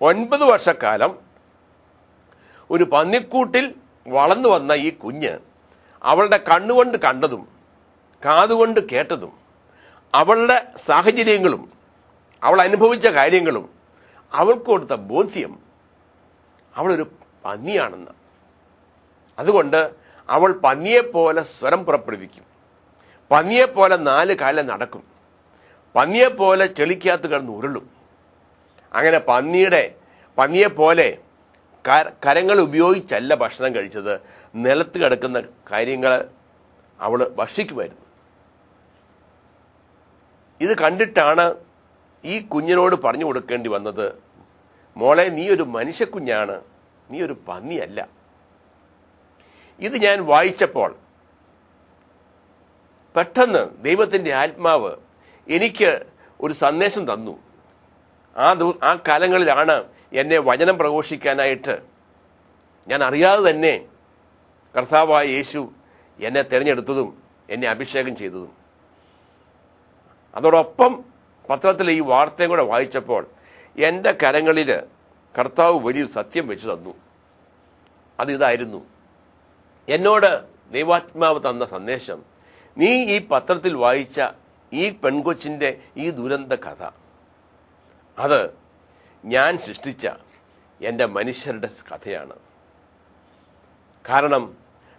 9 വർഷക്കാലം ഒരു പന്നിക്കൂട്ടിൽ വളർന്നു വന്ന ഈ കുഞ്ഞ് അവളുടെ കണ്ണുകൊണ്ട് കണ്ടതും കാതുകൊണ്ട് കേട്ടതും അവളുടെ സാഹചര്യങ്ങളും അവൾ അനുഭവിച്ച കാര്യങ്ങളും അവൾക്ക് കൊടുത്ത ബോധ്യം അവളൊരു പന്നിയാണെന്ന്. അതുകൊണ്ട് അവൾ പന്നിയെപ്പോലെ സ്വരം പുറപ്പെടുവിക്കും, പന്നിയെപ്പോലെ 4 കാലം നടക്കും, പന്നിയെപ്പോലെ ചെളിക്കകത്ത് കിടന്ന് ഉരുളും. അങ്ങനെ പന്നിയെപ്പോലെ കരങ്ങൾ ഉപയോഗിച്ചല്ല ഭക്ഷണം കഴിച്ചത്, നിലത്ത് കിടക്കുന്ന കാര്യങ്ങൾ അവൾ ഭക്ഷിക്കുമായിരുന്നു. ഇത് കണ്ടിട്ടാണ് ഈ കുഞ്ഞിനോട് പറഞ്ഞു കൊടുക്കേണ്ടി വന്നത്, മോളെ, നീ ഒരു മനുഷ്യക്കുഞ്ഞാണ്, നീ ഒരു പന്നിയല്ല. ഇത് ഞാൻ വായിച്ചപ്പോൾ പെട്ടെന്ന് ദൈവത്തിൻ്റെ ആത്മാവ് എനിക്ക് ഒരു സന്ദേശം തന്നു. ആ കാലങ്ങളിലാണ് എന്നെ വചനം പ്രഘോഷിക്കാനായിട്ട് ഞാൻ അറിയാതെ തന്നെ കർത്താവായ യേശു എന്നെ തിരഞ്ഞെടുത്തതും എന്നെ അഭിഷേകം ചെയ്തതും. അതോടൊപ്പം പത്രത്തിൽ ഈ വാർത്തയും കൂടെ വായിച്ചപ്പോൾ എൻ്റെ കരങ്ങളിൽ കർത്താവ് വലിയൊരു സത്യം വെച്ച് തന്നു. അതിതായിരുന്നു, എന്നോട് ദൈവാത്മാവ് തന്ന സന്ദേശം, നീ ഈ പത്രത്തിൽ വായിച്ച ഈ പെൺകൊച്ചിൻ്റെ ഈ ദുരന്ത കഥ, അത് ഞാൻ സൃഷ്ടിച്ച എൻ്റെ മനുഷ്യരുടെ കഥയാണ്. കാരണം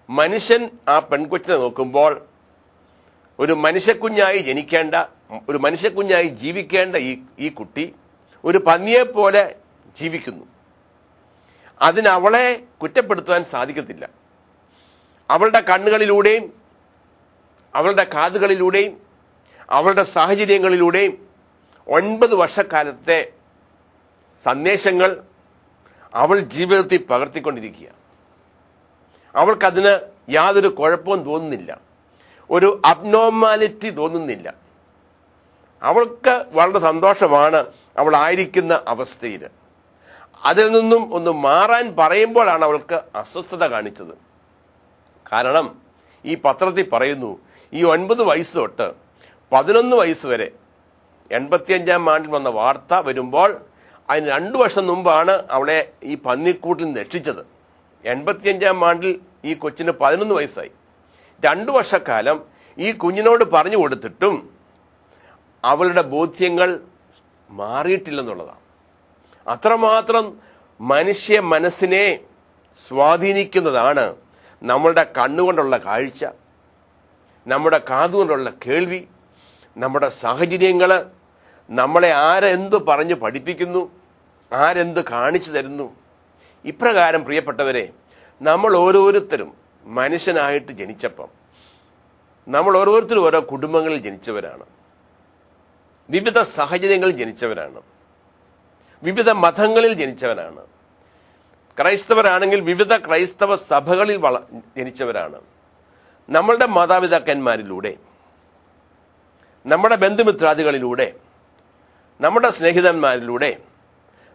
മനുഷ്യൻ ആ പെൺകൊച്ചിനെ നോക്കുമ്പോൾ ഒരു മനുഷ്യക്കുഞ്ഞായി ഒരു മനുഷ്യക്കുഞ്ഞായി ജീവിക്കേണ്ട ഈ കുട്ടി ഒരു പന്നിയെപ്പോലെ ജീവിക്കുന്നു. അതിനവളെ കുറ്റപ്പെടുത്താൻ സാധിക്കത്തില്ല. അവളുടെ കണ്ണുകളിലൂടെയും അവളുടെ കാതുകളിലൂടെയും അവളുടെ സാഹചര്യങ്ങളിലൂടെയും 9 വർഷക്കാലത്തെ സന്ദേശങ്ങൾ അവൾ ജീവിതത്തിൽ പകർത്തിക്കൊണ്ടിരിക്കുക. അവൾക്കതിന് യാതൊരു കുഴപ്പവും തോന്നുന്നില്ല, ഒരു അബ്നോർമാലിറ്റി തോന്നുന്നില്ല. അവൾക്ക് വളരെ സന്തോഷമാണ് അവളായിരിക്കുന്ന അവസ്ഥയിൽ. അതിൽ നിന്നും ഒന്ന് മാറാൻ പറയുമ്പോഴാണ് അവൾക്ക് അസ്വസ്ഥത കാണിച്ചത്. കാരണം ഈ പത്രത്തിൽ പറയുന്നു, ഈ 9 വയസ്സ് തൊട്ട് 11 വയസ്സ് വരെ 85-ാം ആണ്ടിൽ വന്ന വാർത്ത വരുമ്പോൾ അതിന് 2 വർഷം മുമ്പാണ് അവളെ ഈ പന്നിക്കൂട്ടിൽ നിന്ന് രക്ഷിച്ചത്. 85-ാം ആണ്ടിൽ ഈ കൊച്ചിന് 11 വയസ്സായി. 2 വർഷക്കാലം ഈ കുഞ്ഞിനോട് പറഞ്ഞു കൊടുത്തിട്ടും അവളുടെ ബോധ്യങ്ങൾ മാറിയിട്ടില്ലെന്നുള്ളതാണ്. അത്രമാത്രം മനുഷ്യ മനസ്സിനെ സ്വാധീനിക്കുന്നതാണ് നമ്മളുടെ കണ്ണുകൊണ്ടുള്ള കാഴ്ച, നമ്മുടെ കാതുകൊണ്ടുള്ള കേൾവി, നമ്മുടെ സാഹചര്യങ്ങൾ, നമ്മളെ ആരെന്തു പറഞ്ഞ് പഠിപ്പിക്കുന്നു, ആരെന്ത് കാണിച്ചു തരുന്നു. ഇപ്രകാരം പ്രിയപ്പെട്ടവരെ, നമ്മൾ ഓരോരുത്തരും മനുഷ്യനായിട്ട് ജനിച്ചപ്പം നമ്മൾ ഓരോരുത്തരും ഓരോ കുടുംബങ്ങളിൽ ജനിച്ചവരാണ്, വിവിധ സാഹചര്യങ്ങളിൽ ജനിച്ചവരാണ്, വിവിധ മതങ്ങളിൽ ജനിച്ചവരാണ്. ക്രൈസ്തവരാണെങ്കിൽ വിവിധ ക്രൈസ്തവ സഭകളിൽ ജനിച്ചവരാണ്. നമ്മളുടെ മാതാപിതാക്കന്മാരിലൂടെ, നമ്മുടെ ബന്ധുമിത്രാദികളിലൂടെ, നമ്മുടെ സ്നേഹിതന്മാരിലൂടെ,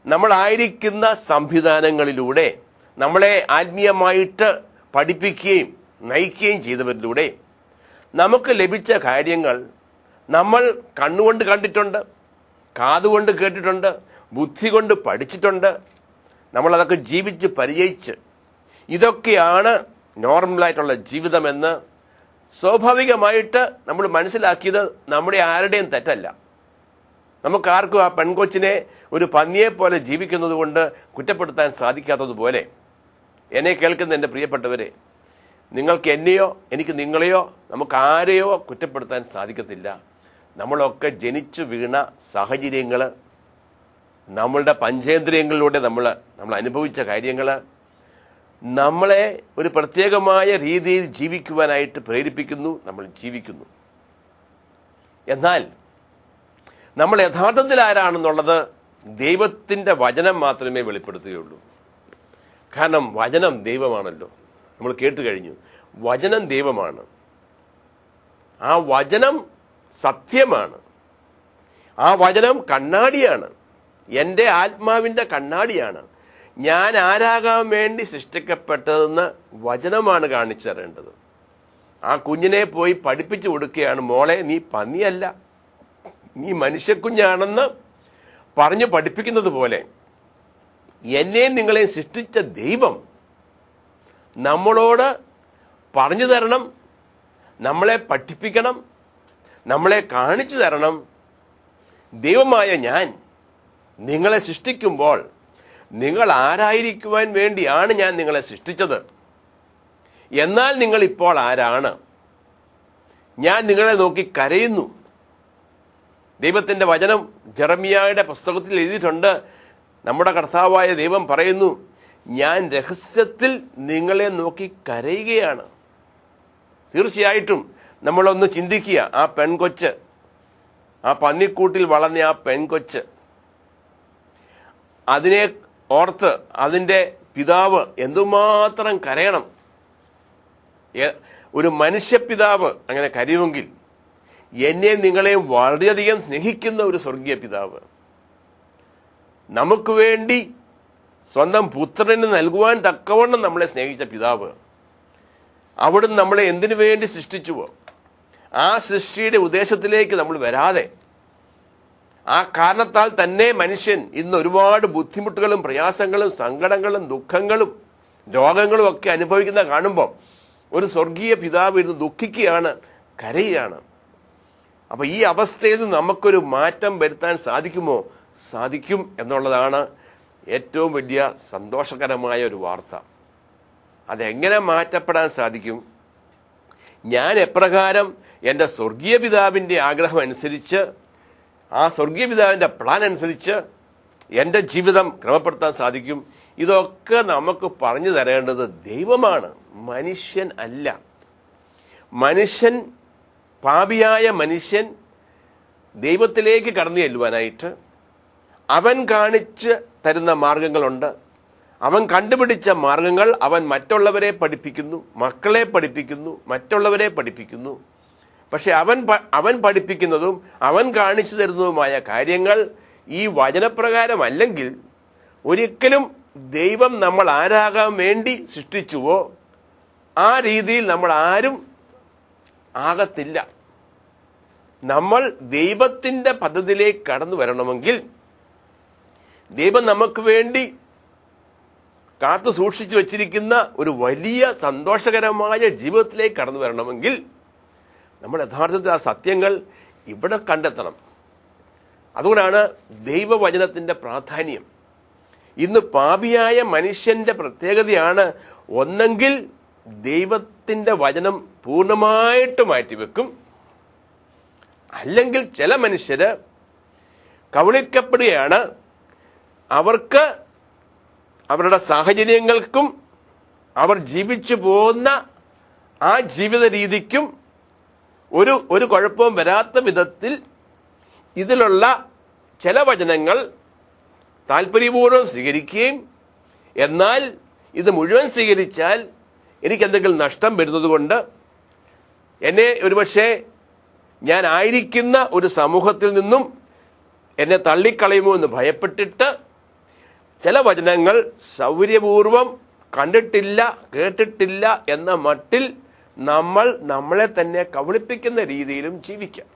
നമ്മളായിരിക്കുന്ന സംവിധാനങ്ങളിലൂടെ, നമ്മളെ ആത്മീയമായിട്ട് പഠിപ്പിക്കുകയും നയിക്കുകയും ചെയ്തവരിലൂടെ നമുക്ക് ലഭിച്ച കാര്യങ്ങൾ നമ്മൾ കണ്ണുകൊണ്ട് കണ്ടിട്ടുണ്ട്, കാതുകൊണ്ട് കേട്ടിട്ടുണ്ട്, ബുദ്ധി കൊണ്ട് പഠിച്ചിട്ടുണ്ട്. നമ്മളതൊക്കെ ജീവിച്ച് പരിചയിച്ച് ഇതൊക്കെയാണ് നോർമലായിട്ടുള്ള ജീവിതമെന്ന് സ്വാഭാവികമായിട്ട് നമ്മൾ മനസ്സിലാക്കിയത് നമ്മുടെ ആരുടെയും തെറ്റല്ല. നമുക്കാർക്കും ആ പെൺകൊച്ചിനെ ഒരു പന്നിയെപ്പോലെ ജീവിക്കുന്നത് കൊണ്ട് കുറ്റപ്പെടുത്താൻ സാധിക്കാത്തതുപോലെ എന്നെ കേൾക്കുന്ന എൻ്റെ പ്രിയപ്പെട്ടവരെ, നിങ്ങൾക്ക് എന്നെയോ എനിക്ക് നിങ്ങളെയോ നമുക്ക് ആരെയോ കുറ്റപ്പെടുത്താൻ സാധിക്കത്തില്ല. നമ്മളൊക്കെ ജനിച്ചു വീണ സാഹചര്യങ്ങൾ, നമ്മളുടെ പഞ്ചേന്ദ്രിയങ്ങളിലൂടെ നമ്മൾ അനുഭവിച്ച കാര്യങ്ങൾ നമ്മളെ ഒരു പ്രത്യേകമായ രീതിയിൽ ജീവിക്കുവാനായിട്ട് പ്രേരിപ്പിക്കുന്നു, നമ്മൾ ജീവിക്കുന്നു. എന്നാൽ നമ്മൾ യഥാർത്ഥത്തിൽ ആരാണെന്നുള്ളത് ദൈവത്തിൻ്റെ വചനം മാത്രമേ വെളിപ്പെടുത്തുകയുള്ളൂ. കാരണം വചനം ദൈവമാണല്ലോ, നമ്മൾ കേട്ട് കഴിഞ്ഞു. വചനം ദൈവമാണ്, ആ വചനം സത്യമാണ്, ആ വചനം കണ്ണാടിയാണ്, എൻ്റെ ആത്മാവിൻ്റെ കണ്ണാടിയാണ്. ഞാൻ ആരാകാൻ വേണ്ടി സൃഷ്ടിക്കപ്പെട്ടതെന്ന് വചനമാണ് കാണിച്ചു തരേണ്ടത്. ആ കുഞ്ഞിനെ പോയി പഠിപ്പിച്ചു കൊടുക്കുകയാണ്, മോളെ നീ പന്നിയല്ല, നീ മനുഷ്യക്കുഞ്ഞാണെന്ന് പറഞ്ഞു പഠിപ്പിക്കുന്നത് പോലെ എന്നെയും നിങ്ങളെയും സൃഷ്ടിച്ച ദൈവം നമ്മളോട് പറഞ്ഞു തരണം, നമ്മളെ പഠിപ്പിക്കണം, നമ്മളെ കാണിച്ചു തരണം. ദൈവമായ ഞാൻ നിങ്ങളെ സൃഷ്ടിക്കുമ്പോൾ നിങ്ങൾ ആരായിരിക്കുവാൻ വേണ്ടിയാണ് ഞാൻ നിങ്ങളെ സൃഷ്ടിച്ചത്. എന്നാൽ നിങ്ങളിപ്പോൾ ആരാണ്? ഞാൻ നിങ്ങളെ നോക്കി കരയുന്നു. ദൈവത്തിൻ്റെ വചനം ജെറമ്യായുടെ പുസ്തകത്തിൽ എഴുതിയിട്ടുണ്ട്. നമ്മുടെ കർത്താവായ ദൈവം പറയുന്നു, ഞാൻ രഹസ്യത്തിൽ നിങ്ങളെ നോക്കി കരയുകയാണ്. തീർച്ചയായിട്ടും നമ്മളൊന്ന് ചിന്തിക്കുക, ആ പെൺകൊച്ച്, ആ പന്നിക്കൂട്ടിൽ വളർന്ന ആ പെൺകൊച്ച്, അതിനെ ഓർത്ത് അതിൻ്റെ പിതാവ് എന്തുമാത്രം കരയണം. ഒരു മനുഷ്യപിതാവ് അങ്ങനെ കരയുമെങ്കിൽ എന്നെ നിങ്ങളെയും വളരെയധികം സ്നേഹിക്കുന്ന ഒരു സ്വർഗീയ പിതാവ്, നമുക്ക് വേണ്ടി സ്വന്തം പുത്രന് നൽകുവാൻ തക്കവണ്ണം നമ്മളെ സ്നേഹിച്ച പിതാവ്, അവിടുന്ന് നമ്മളെ എന്തിനു വേണ്ടി സൃഷ്ടിച്ചുവോ ആ സൃഷ്ടിയുടെ ഉദ്ദേശത്തിലേക്ക് നമ്മൾ വരാതെ, ആ കാരണത്താൽ തന്നെ മനുഷ്യൻ ഇന്ന് ഒരുപാട് ബുദ്ധിമുട്ടുകളും പ്രയാസങ്ങളും സങ്കടങ്ങളും ദുഃഖങ്ങളും രോഗങ്ങളും ഒക്കെ അനുഭവിക്കുന്ന കാണുമ്പോൾ ഒരു സ്വർഗീയ പിതാവ് ഇരുന്ന് ദുഃഖിക്കുകയാണ്, കരയുകയാണ്. അപ്പൊ ഈ അവസ്ഥയിൽ നമുക്കൊരു മാറ്റം വരുത്താൻ സാധിക്കുമോ? സാധിക്കും എന്നുള്ളതാണ് ഏറ്റവും വലിയ സന്തോഷകരമായ ഒരു വാർത്ത. അതെങ്ങനെ മാറ്റപ്പെടാൻ സാധിക്കും? ഞാൻ എപ്രകാരം എൻ്റെ സ്വർഗീയ പിതാവിൻ്റെ ആഗ്രഹം അനുസരിച്ച്, ആ സ്വർഗീയ പിതാവിൻ്റെ പ്ലാൻ അനുസരിച്ച് എൻ്റെ ജീവിതം ക്രമപ്പെടുത്താൻ സാധിക്കും? ഇതൊക്കെ നമുക്ക് പറഞ്ഞു തരേണ്ടത് ദൈവമാണ്, മനുഷ്യൻ അല്ല. മനുഷ്യൻ, പാപിയായ മനുഷ്യൻ ദൈവത്തിലേക്ക് കടന്നു ചെല്ലുവാനായിട്ട് അവൻ കാണിച്ച് തരുന്ന മാർഗങ്ങളുണ്ട്. അവൻ കണ്ടുപിടിച്ച മാർഗങ്ങൾ അവൻ മറ്റുള്ളവരെ പഠിപ്പിക്കുന്നു, മക്കളെ പഠിപ്പിക്കുന്നു, മറ്റുള്ളവരെ പഠിപ്പിക്കുന്നു. പക്ഷെ അവൻ പഠിപ്പിക്കുന്നതും അവൻ കാണിച്ചു തരുന്നതുമായ കാര്യങ്ങൾ ഈ വചനപ്രകാരമല്ലെങ്കിൽ ഒരിക്കലും ദൈവം നമ്മൾ ആരാകാൻ വേണ്ടി സൃഷ്ടിച്ചുവോ ആ രീതിയിൽ നമ്മൾ ആരും ആകത്തില്ല. നമ്മൾ ദൈവത്തിൻ്റെ പദ്ധതിയിലേക്ക് കടന്നു വരണമെങ്കിൽ, ദൈവം നമുക്ക് വേണ്ടി കാത്തു സൂക്ഷിച്ചു വച്ചിരിക്കുന്ന ഒരു വലിയ സന്തോഷകരമായ ജീവിതത്തിലേക്ക് കടന്നു വരണമെങ്കിൽ നമ്മൾ യഥാർത്ഥത്തിൽ ആ സത്യങ്ങൾ ഇവിടെ കണ്ടെത്തണം. അതുകൊണ്ടാണ് ദൈവവചനത്തിൻ്റെ പ്രാധാന്യം. ഇന്ന് പാപിയായ മനുഷ്യന്റെ പ്രത്യേകതയാണ്, ഒന്നെങ്കിൽ ദൈവത്തിൻ്റെ വചനം പൂർണ്ണമായിട്ട് മാറ്റിവെക്കും, അല്ലെങ്കിൽ ചില മനുഷ്യര് കബളിക്കപ്പെടുകയാണ്. അവർക്ക് അവരുടെ സാഹചര്യങ്ങൾക്കും അവർ ജീവിച്ചു പോകുന്ന ആ ജീവിത രീതിക്കും ഒരു കുഴപ്പവും വരാത്ത വിധത്തിൽ ഇതിലുള്ള ചില വചനങ്ങൾ താല്പര്യപൂർവ്വം സ്വീകരിക്കുകയും, എന്നാൽ ഇത് മുഴുവൻ സ്വീകരിച്ചാൽ എനിക്കെന്തെങ്കിലും നഷ്ടം വരുന്നതുകൊണ്ട് എന്നെ ഒരുപക്ഷെ ഞാൻ ആയിരിക്കുന്ന ഒരു സമൂഹത്തിൽ നിന്നും എന്നെ തള്ളിക്കളയുമോ എന്ന് ഭയപ്പെട്ടിട്ട് ചില വചനങ്ങൾ സൗകര്യപൂർവം കണ്ടിട്ടില്ല, കേട്ടിട്ടില്ല എന്ന മട്ടിൽ നമ്മളെ തന്നെ കബളിപ്പിക്കുന്ന രീതിയിലും ജീവിക്കാം.